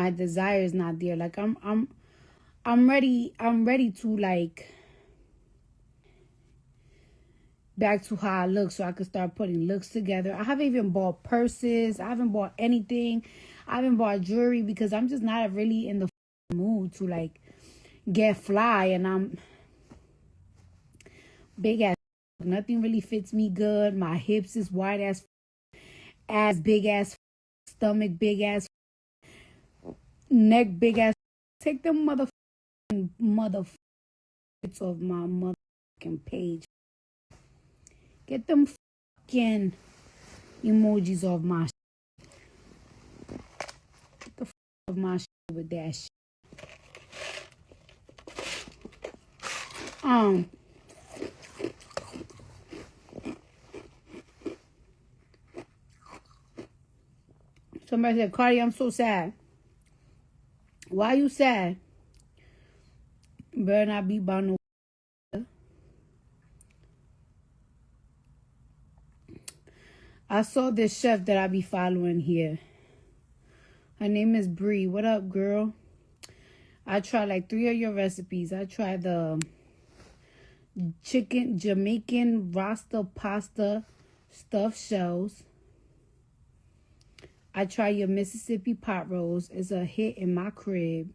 my desire is not there. Like I'm ready to like back to how I look so I could start putting looks together. I haven't even bought purses. I haven't bought anything. I haven't bought jewelry because I'm just not really in the mood to like get fly, and I'm big ass. Nothing really fits me good. My hips is wide ass big ass, stomach big ass, neck big ass. Take them motherfuckers off my motherfucking page. Get them fucking emojis off my shit. Get the fuck off my shit with that shit. Somebody said, Cardi, I'm so sad. Why you sad? Better not be about no. I saw this chef that I be following here. Her name is Bree. What up, girl? I tried like 3 of your recipes. I tried the chicken Jamaican Rasta pasta stuffed shells. I tried your Mississippi pot roast. It's a hit in my crib.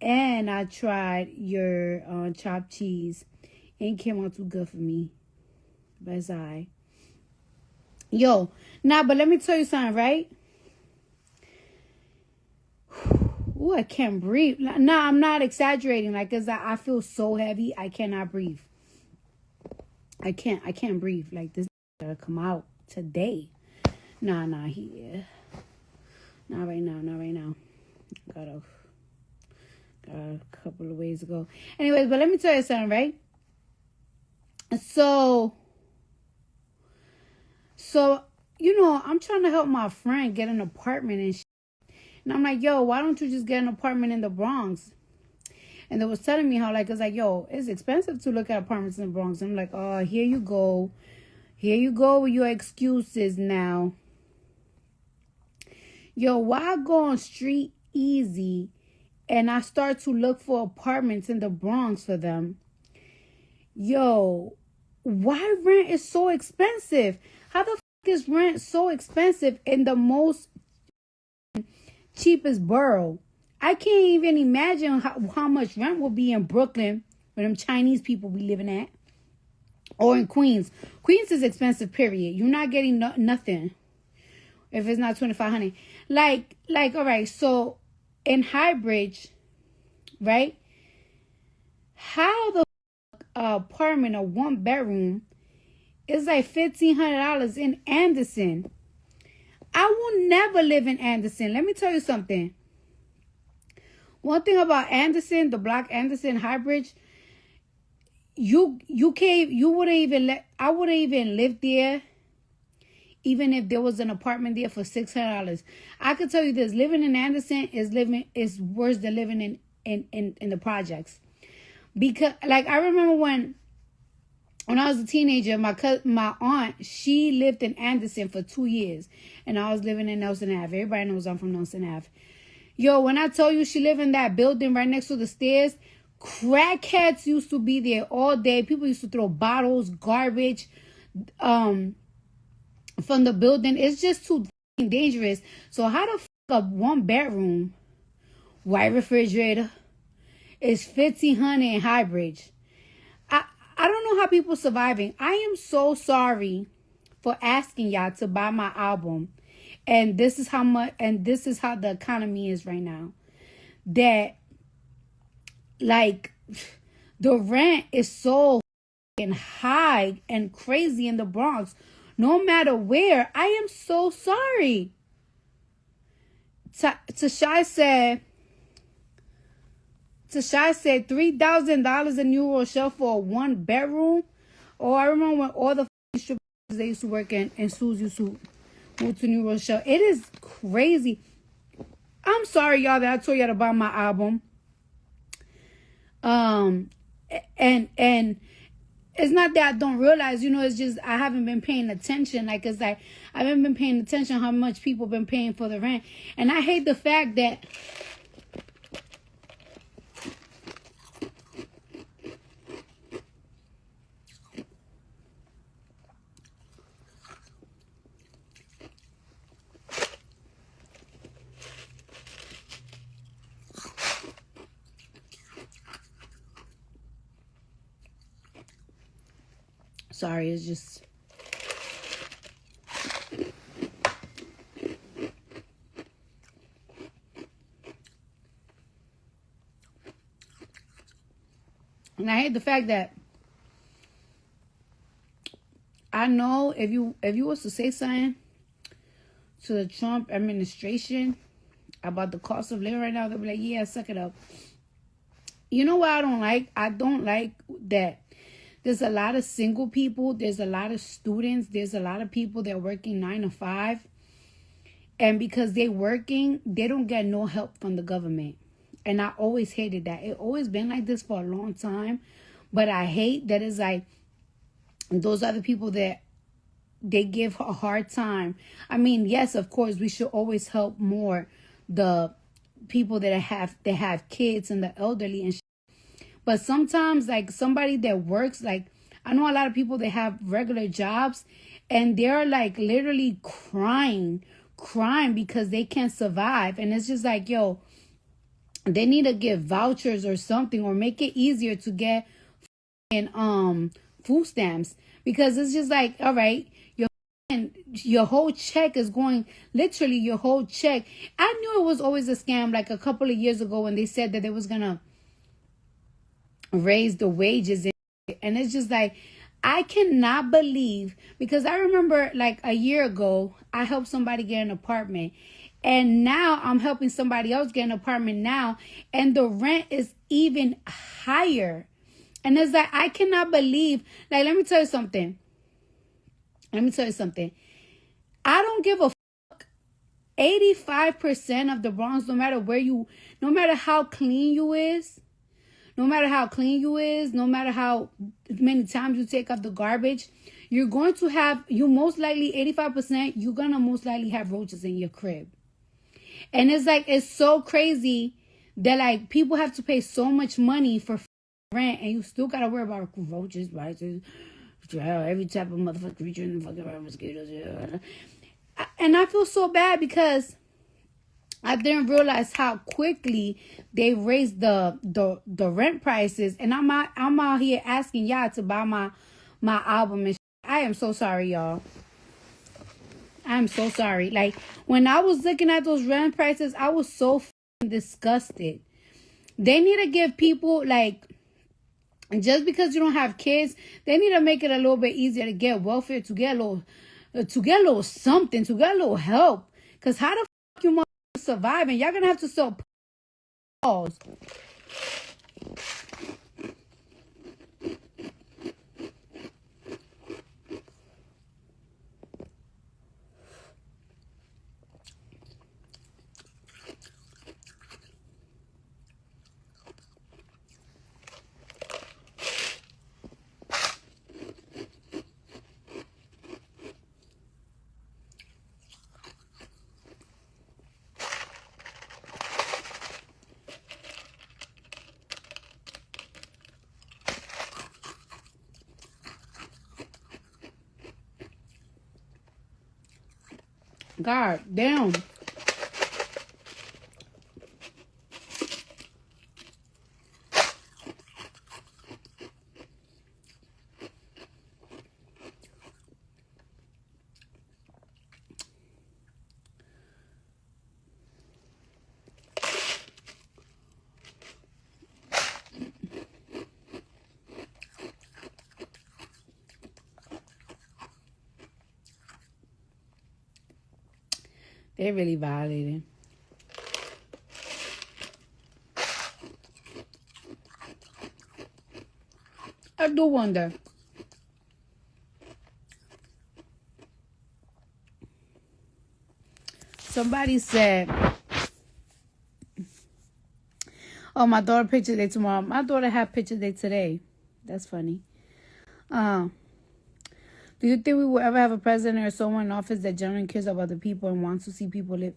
And I tried your chopped cheese. Ain't came out too good for me. But it's alright. Yo, but let me tell you something, right? Ooh, I can't breathe. Nah, I'm not exaggerating. Like, cause I feel so heavy, I cannot breathe. I can't breathe. Like, this gotta come out today. Nah, not right now. Got a couple of ways to go. Anyways, but let me tell you something, right? So, you know, I'm trying to help my friend get an apartment and shit. And I'm like, yo, why don't you just get an apartment in the Bronx? And they was telling me how, like, it's like, yo, it's expensive to look at apartments in the Bronx. I'm like, oh, here you go. Here you go with your excuses now. Yo, why go on Street Easy and I start to look for apartments in the Bronx for them? Yo, why rent is so expensive? How the is rent so expensive in the most cheapest borough? I can't even imagine how much rent will be in Brooklyn where them Chinese people be living at, or in Queens. Queens is expensive, period. You're not getting nothing if it's not $2,500. Like all right, so in Highbridge, right? How the apartment, a 1-bedroom, is like $1,500 in Anderson? I will never live in Anderson. Let me tell you something. One thing about Anderson, the block Anderson, Highbridge, I wouldn't even live there, even if there was an apartment there for $600. I could tell you this: living in Anderson is worse than living in the projects. Because, like, I remember when I was a teenager, my aunt, she lived in Anderson for 2 years, and I was living in Nelson Ave. Everybody knows I'm from Nelson Ave. Yo, when I tell you she lived in that building right next to the stairs, crackheads used to be there all day. People used to throw bottles, garbage, from the building. It's just too dangerous. So how the fuck a 1-bedroom, white refrigerator is $1,500 in Highbridge? I don't know how people surviving. I am so sorry for asking y'all to buy my album. And this is how the economy is right now. That, like, the rent is so high and crazy in the Bronx. No matter where. I am so sorry. Tashai said $3,000 in New Rochelle for a 1-bedroom. Oh, I remember when all the strippers they used to work in Sue's used to move to New Rochelle. It is crazy. I'm sorry, y'all, that I told y'all to buy my album. And it's not that I don't realize, it's just I haven't been paying attention. Like, it's like I haven't been paying attention how much people been paying for the rent. And I hate the fact that sorry, it's just and I hate the fact that I know if you was to say something to the Trump administration about the cost of living right now, they'll be like, yeah, suck it up. You know what I don't like? I don't like that there's a lot of single people, there's a lot of students, there's a lot of people that are working 9 to 5. And because they're working, they don't get no help from the government. And I always hated that. It always been like this for a long time. But I hate that it's like those are the people that they give a hard time. I mean, yes, of course, we should always help more the people that have kids and the elderly and shit. But sometimes, like, somebody that works, like, I know a lot of people that have regular jobs and they're like literally crying because they can't survive. And it's just like, yo, they need to give vouchers or something, or make it easier to get food stamps, because it's just like, all right, your whole check is going, literally your whole check. I knew it was always a scam, like a couple of years ago when they said that they was gonna raise the wages, and it's just like, I cannot believe, because I remember like a year ago I helped somebody get an apartment, and now I'm helping somebody else get an apartment now, and the rent is even higher. And it's like, I cannot believe, like, let me tell you something. I don't give a fuck. 85% of the Bronx, no matter how clean you is, no matter how many times you take out the garbage, you're going to have, most likely 85%, you're going to most likely have roaches in your crib. And it's like, it's so crazy that like people have to pay so much money for rent, and you still got to worry about roaches, mice, every type of motherfucking creature in the fucking mosquitoes. And I feel so bad because I didn't realize how quickly they raised the rent prices, and I'm out here asking y'all to buy my album and shit. I am so sorry, y'all. I'm so sorry. Like, when I was looking at those rent prices, I was so disgusted. They need to give people, like, just because you don't have kids, they need to make it a little bit easier to get welfare, to get a little something, to get a little help. Because how the fuck you survive, and y'all gonna have to sell balls. God damn. They really violated. I do wonder. Somebody said, oh, my daughter picture day tomorrow. My daughter had picture day today. That's funny. Uh, do you think we will ever have a president or someone in office that genuinely cares about the people and wants to see people live?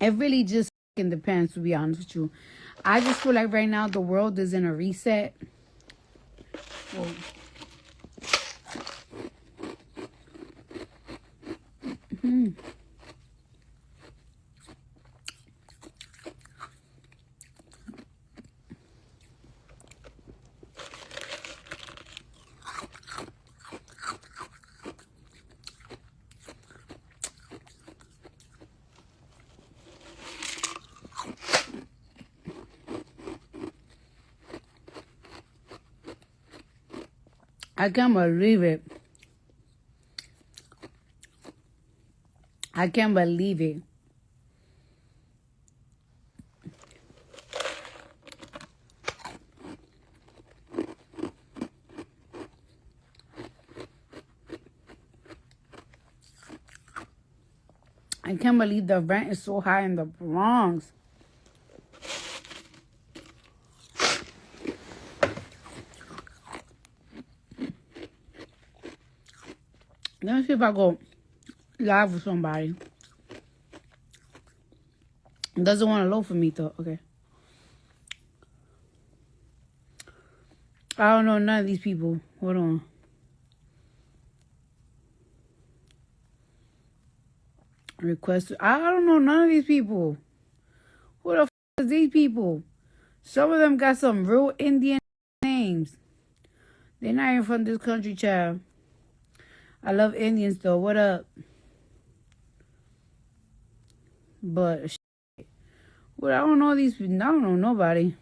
It really just depends, to be honest with you. I just feel like right now the world is in a reset. Well, I can't believe it. I can't believe it. I can't believe the rent is so high in the Bronx. Let's see if I go live with somebody. Doesn't want to load for me though. Okay. I don't know none of these people. Hold on. Request. I don't know none of these people. Who the is these people? Some of them got some real Indian names. They're not even from this country, child. I love Indians though. What up? But well, I don't know these people. I don't know nobody.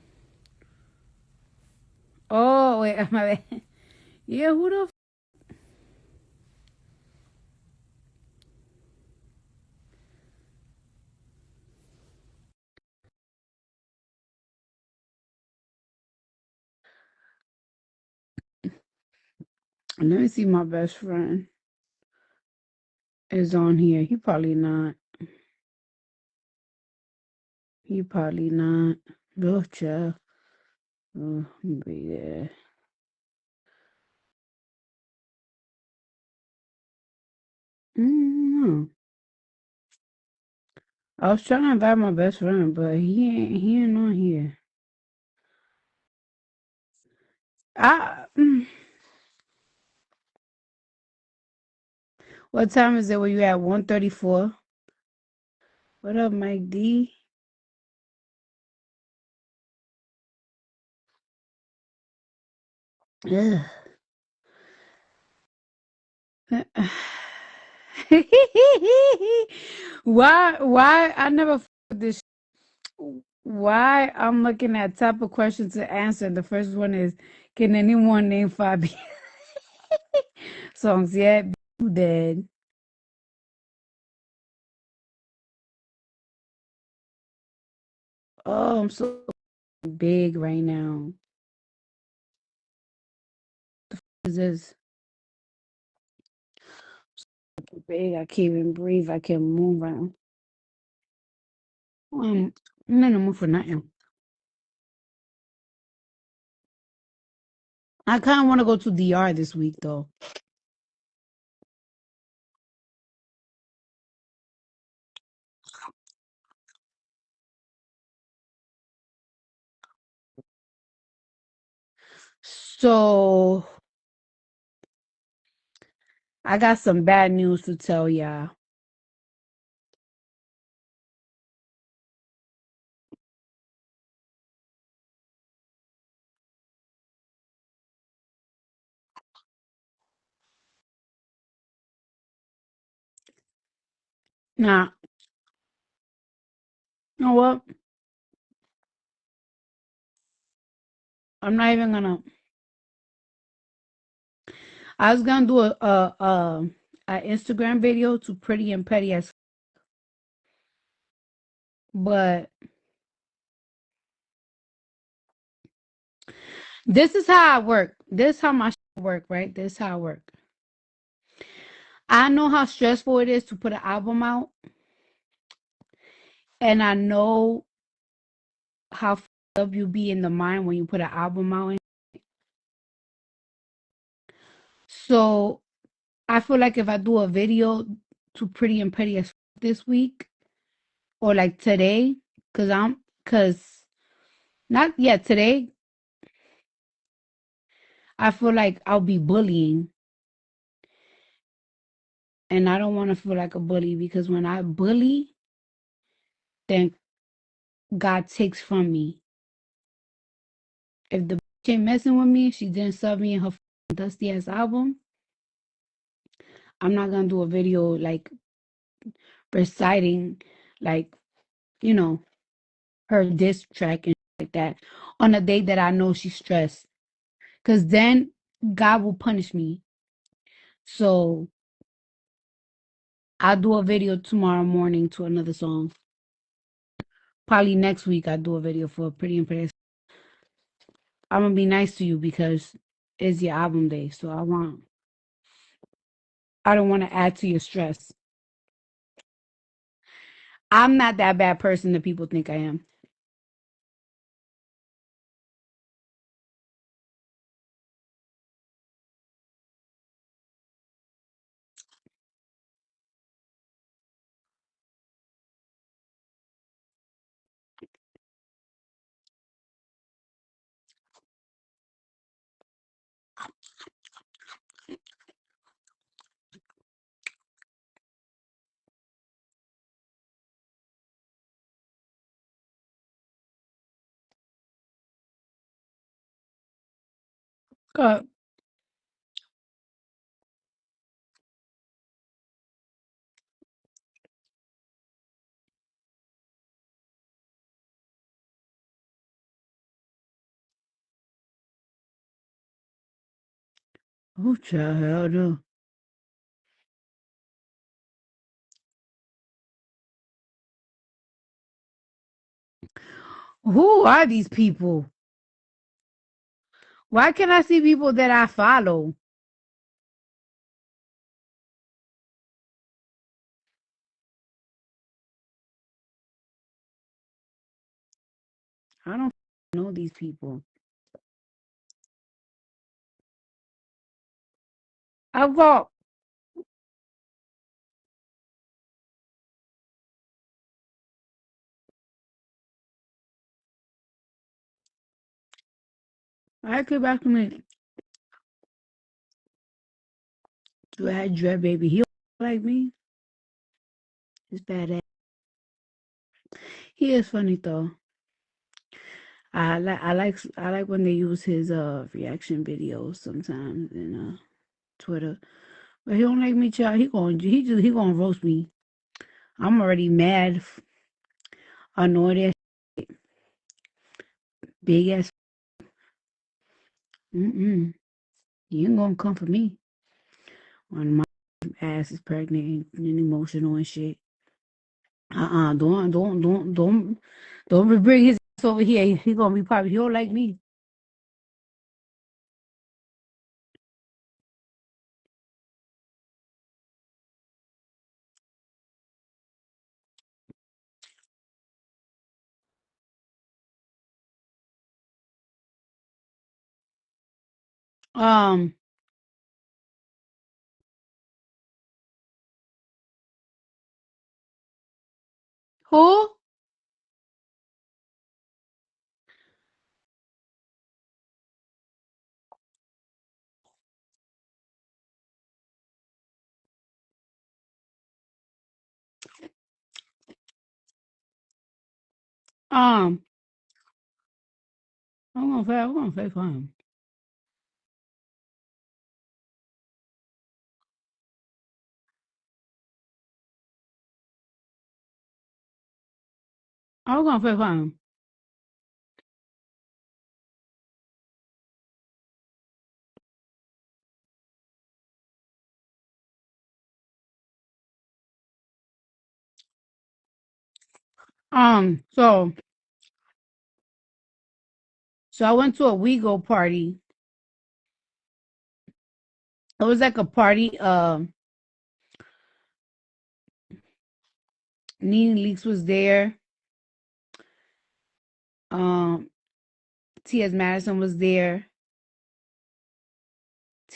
Oh wait, my bad. Yeah, who the Let me see, my best friend is on here. He probably not. He probably not. Go child. Oh, yeah. Mm. I was trying to invite my best friend, but he ain't on here. What time is it where you at? 1:34? What up, Mike D? Ugh. Why I never this why I'm looking at type of questions to answer. The first one is, can anyone name 5 songs yet? You dead. Oh, I'm so big right now. Is this big? I can't even breathe. I can't move around. I'm not gonna move for nothing. I kind of want to go to DR this week though. So I got some bad news to tell y'all. Now, you know what? I'm not even gonna. I was gonna do a Instagram video to Pretty and Petty as, but this is how I work. This is how my work, right? This is how I work. I know how stressful it is to put an album out, and I know how up you be in the mind when you put an album out. So I feel like if I do a video to Pretty and Petty as this week or like today, cause not yet today, I feel like I'll be bullying, and I don't want to feel like a bully because when I bully, then God takes from me. If the bitch ain't messing with me, she didn't sub me in her dusty ass album, I'm not gonna do a video like reciting like, you know, her diss track and like that on a day that I know she's stressed. Cause then God will punish me. So I'll do a video tomorrow morning to another song. Probably next week I'll do a video for Pretty and Pretty. I'm gonna be nice to you because it's your album day. So I don't want to add to your stress. I'm not that bad person that people think I am. God. Oh, child. Who are these people? Why can't I see people that I follow? I don't know these people. I've got. I came back to me. Do I had Dread Baby? He don't like me. He's badass. He is funny though. I like when they use his reaction videos sometimes in Twitter. But he don't like me, child. He gonna roast me. I'm already mad, annoyed as big ass. Mm-mm. You ain't gonna come for me when my ass is pregnant and emotional and shit. Don't bring his ass over here. He gonna be probably he don't like me. Um, who? Um, I'm gonna say for him. I'm gonna say for him. So I went to a WeGo party. It was like a party. Nene Leaks was there. Um, T.S. Madison was there.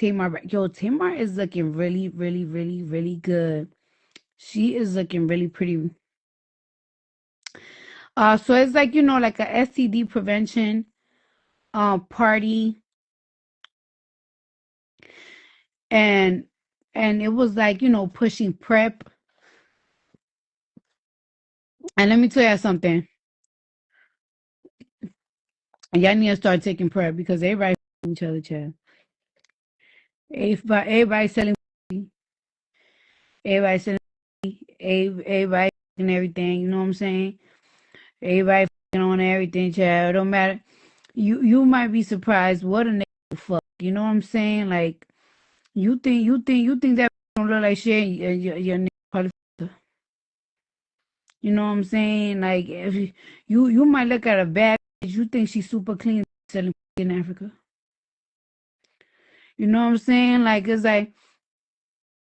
Tamar. Yo, Tamar is looking really, really, really, really good. She is looking really pretty. So it's like, like a STD prevention party, and it was like, pushing prep. And let me tell you something. Y'all need to start taking prep because everybody each other, child. Everybody selling, everybody selling, everybody and everything. You know what I'm saying? Everybody on everything, child. It don't matter. You might be surprised what a nigga fuck. You know what I'm saying? Like you think that don't look like shit. Your nigga probably fucked her. You know what I'm saying? Like if you might look at a bad bitch, you think she's super clean selling in Africa. You know what I'm saying? Like it's like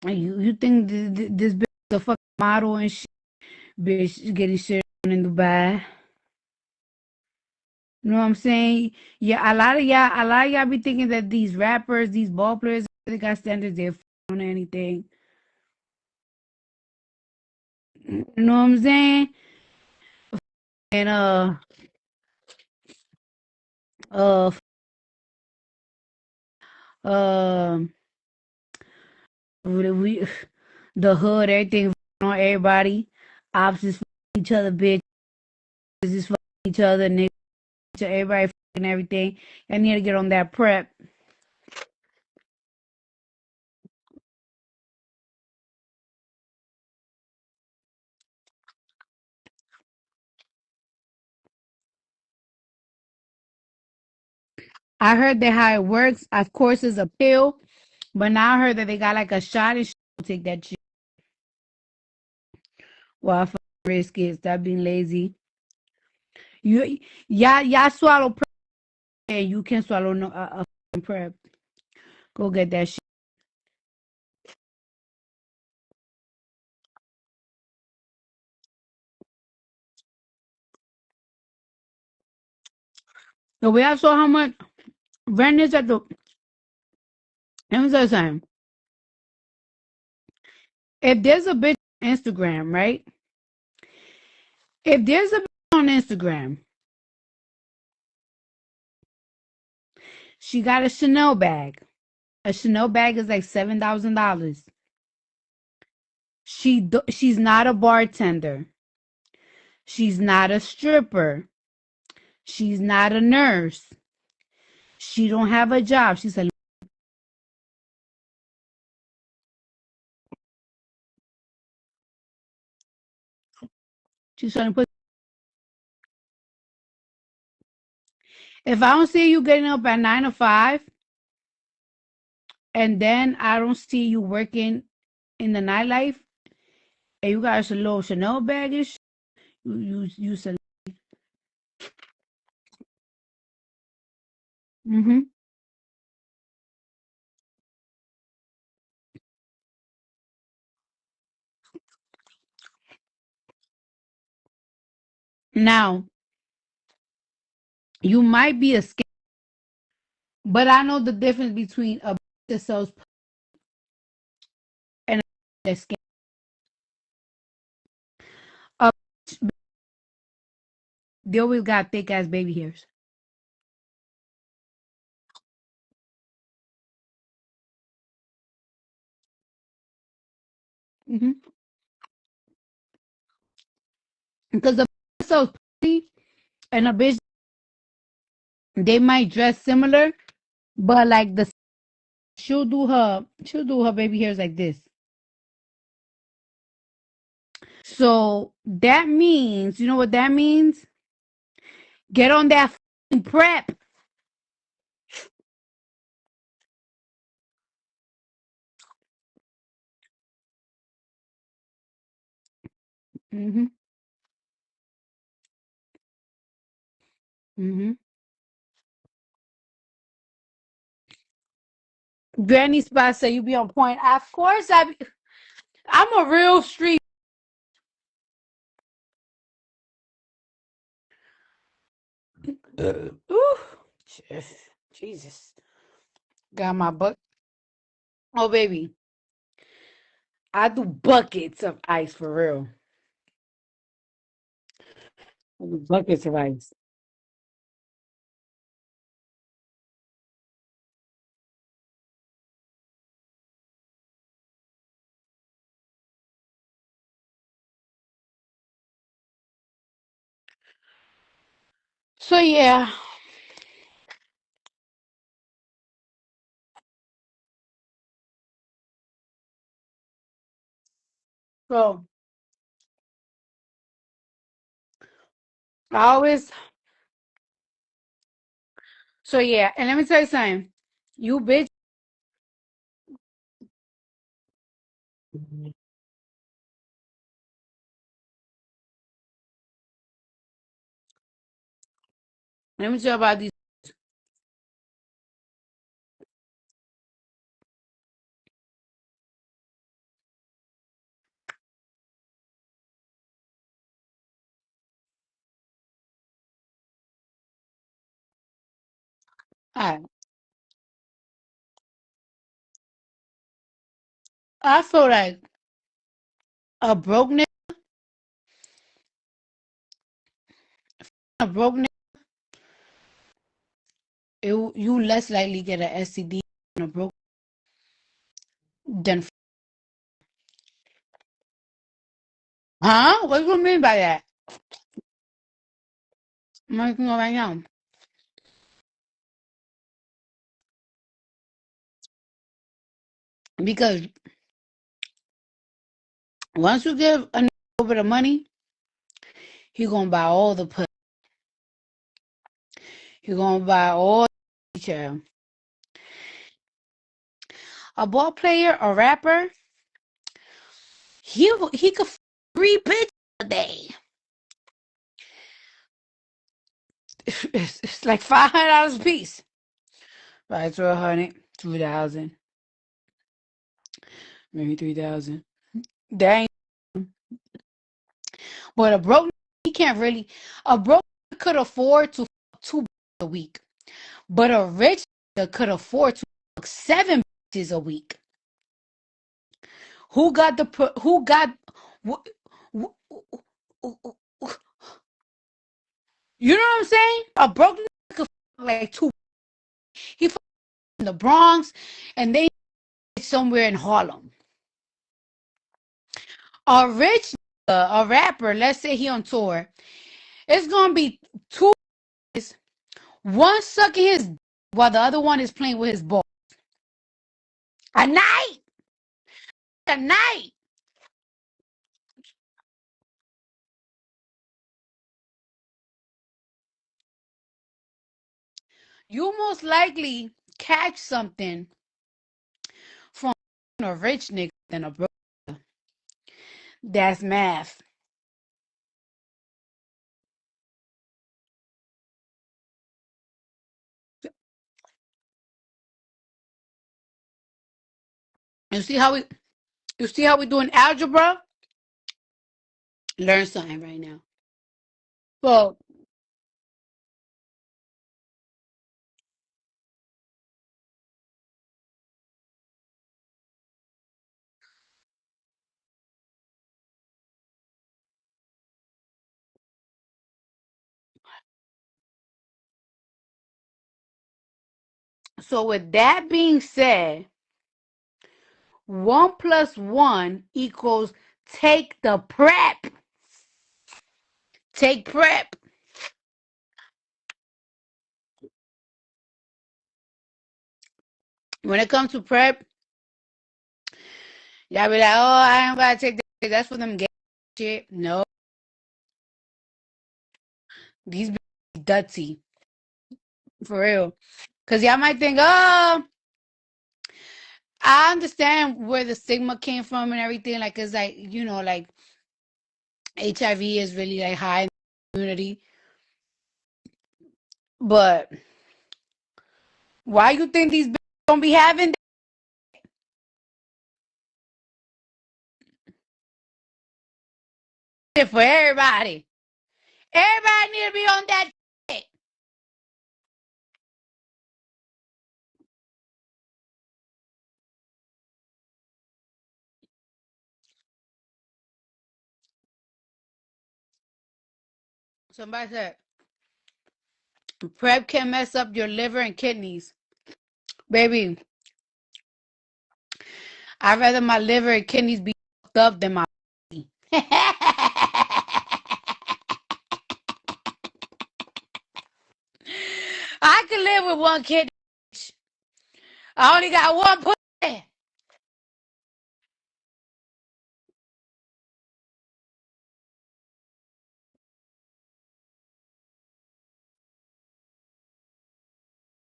you think this bitch is a fucking model and shit, bitch getting shit in Dubai. You know what I'm saying? Yeah, a lot of y'all be thinking that these rappers, these ball players, they got standards. They're on anything. You know what I'm saying? And uh, um, we the hood, everything on everybody. Opposites each other, bitches is each other, niggas, everybody fucking everything. I need to get on that prep. I heard that how it works. Of course, it's a pill, but now I heard that they got like a shot and take that shit. Well, I fucking risk it. Stop being lazy. You, y'all swallow prep, and you can swallow no a fucking prep. Go get that shit. So we all saw how much rent is at the. Let me tell you something. If there's a bitch on Instagram, right? If there's a bitch on Instagram, she got a Chanel bag. A Chanel bag is like $7,000. She's not a bartender. She's not a stripper. She's not a nurse. She don't have a job. She's trying to put. If I don't see you getting up at 9 to 5, and then I don't see you working in the nightlife, and you got a little Chanel baggage, you sell. Mm-hmm. Now you might be a scam, but I know the difference between a that sells and a that scam. A they always got thick ass baby hairs. Mm-hmm. Because the sells pussy and a bitch, they might dress similar, but like she'll do her baby hairs like this. So that means, you know what that means? Get on that prep. Mm-hmm. Mm-hmm. Granny Spot say you be on point. Of course, I'm a real street. Ooh, Jesus, got my butt. Oh, baby. I do buckets of ice for real. I do buckets of ice. So yeah. So I always so yeah, and let me tell you something. You bitch. Let me tell you about these. Alright. I feel like a broke nigga, a broke nigga, you less likely get an STD than a broke than huh? What do you mean by that? I'm looking right now. Because once you give a nigga over the money, he gonna buy all the pussy. He gonna buy all the child. A ball player, a rapper, he could 3 bitches a day. It's like $500 a piece. Right to 100, 2,000, maybe 3,000. That ain't. But a broke he can't really. A broke could afford to fuck 2 bitches a week, but a rich could afford to fuck 7 bitches a week. Who got the who got? wh- wh- You know what I'm saying? A broke nigga could fuck like two. He fuck in the Bronx, and they somewhere in Harlem. A rich nigga, a rapper, let's say he on tour, it's gonna be two. One sucking his while the other one is playing with his ball. A night, a night. You most likely catch something from a rich nigga than a broke. That's math. You see how we you see how we doing algebra? Learn something right now. Well, so with that being said, 1 plus 1 equals take the prep. Take prep. When it comes to prep, y'all be like, oh, I ain't gotta take that. That's for them gay shit. No, these dirty for real. Cause y'all might think, oh, I understand where the stigma came from and everything. Like, it's like, like HIV is really like high in the community. But why you think these bitches don't be having that for everybody? Everybody need to be on that shit. Somebody said prep can mess up your liver and kidneys. Baby, I'd rather my liver and kidneys be fucked up than my body. I can live with one kidney. I only got one pussy.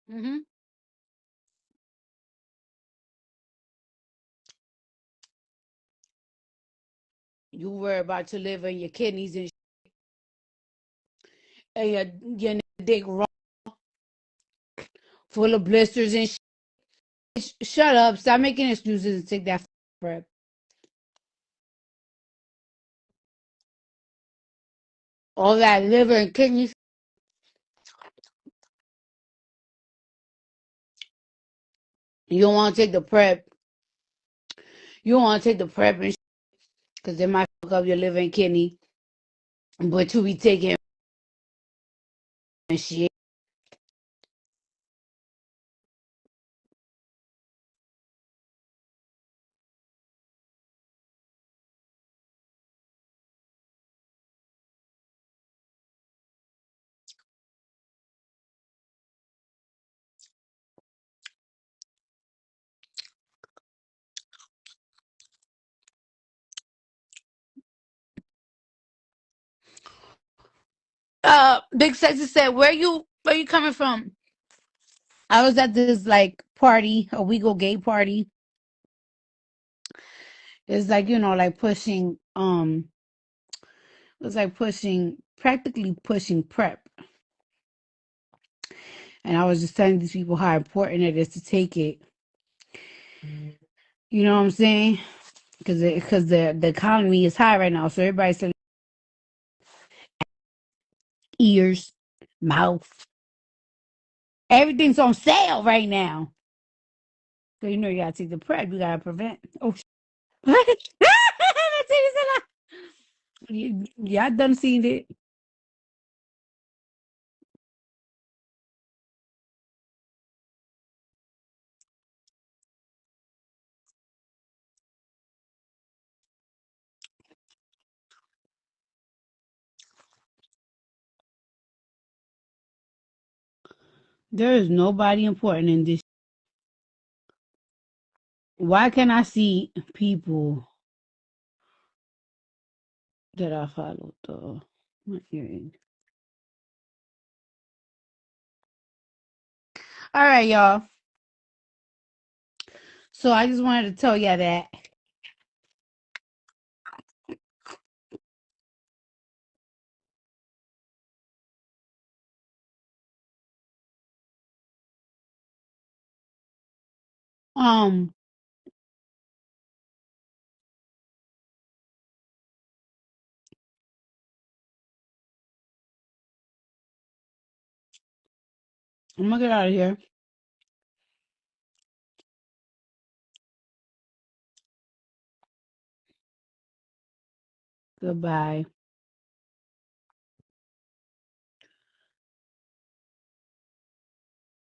Mm-hmm. You worry about your liver and your kidneys and your dick raw, full of blisters and shit. Shut up. Stop making excuses and take that prep. All that liver and kidneys. You don't want to take the prep. You don't want to take the prep and because they might fuck up your liver and kidney. But you be taking and shit. Big Sexy said, where you coming from? I was at this like party, a Wego gay party. It's like, like pushing it was like practically pushing prep. And I was just telling these people how important it is to take it. You know what I'm saying? Because the economy is high right now, so everybody's selling ears, mouth, everything's on sale right now. So you gotta take the prep. You gotta prevent. Oh, y'all done seen it. There is nobody important in this. Why can't I see people that I follow though? My earring. All right, y'all. So I just wanted to tell y'all that. Um, I'm gonna get out of here. Goodbye.